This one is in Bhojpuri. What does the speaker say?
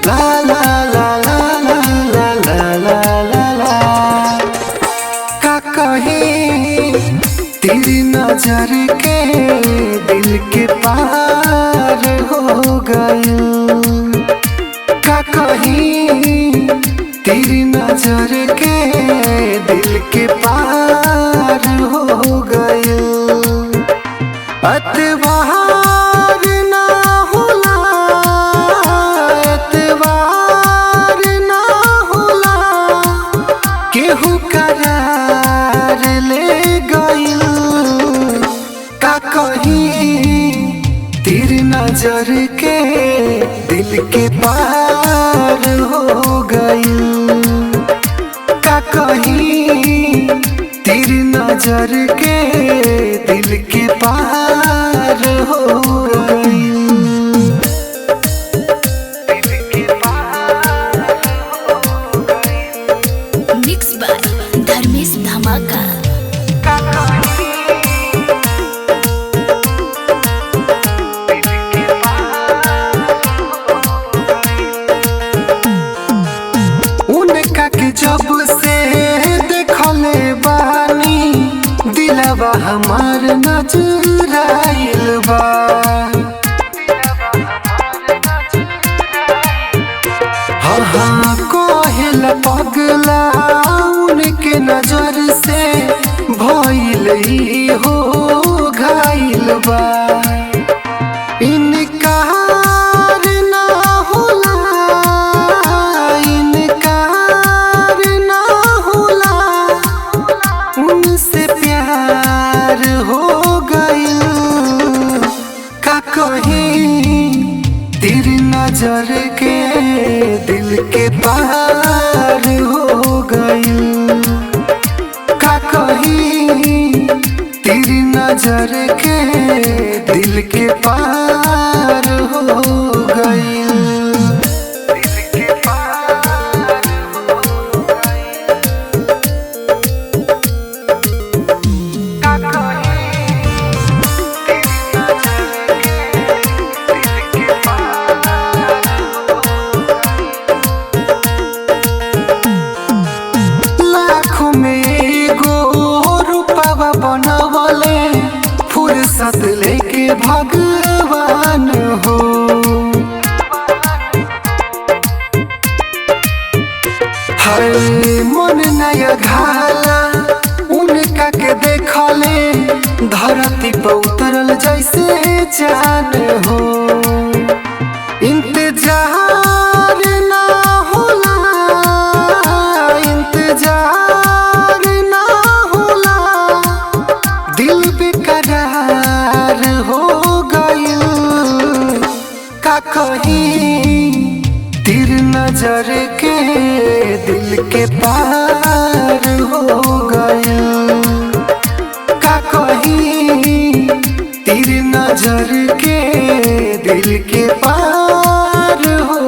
ला ला ला ला ला ला ला ला ला। का कहीं तेरी नजर के दिल के पार हो गई। का कहीं तेरी नजर के दिल के पार हो गई। अतवार ना होला, अतवार ना होला, केहू करार ले गइल। का कहीं तेरी नजर के दिल के पार हो गइल। का कहीं तेरी नजर के दिल के पार हो गइल। मिक्स बाय धर्मेश धमाका। उनका के जब से देखले बानी दिलवा हमार नजराइल बा। हाँ हाँ कोहेला पगला उनके नजर से भइल हो घायल बा। इनकार ना होला, इनकार ना होला, उनसे प्यार हो गइल। का कहीं तेरी नजर के दिल के पार हो गइल। का कहीं तेरी नजर के दिल के पार हो गइल। लाखों में एगो रूपवा बनवले फुर्सत लेके भगवान हो। हर मन नया घाला उनका के देखले धरती पर उतरल जैसे चान हो। इंतजार ना होला, इंतजार ना होला, दिल बेकरार हो गइल। का कहीं तेरी नजर के दिल के पार हो गइल। का कहीं तेरी नजर के दिल के पार हो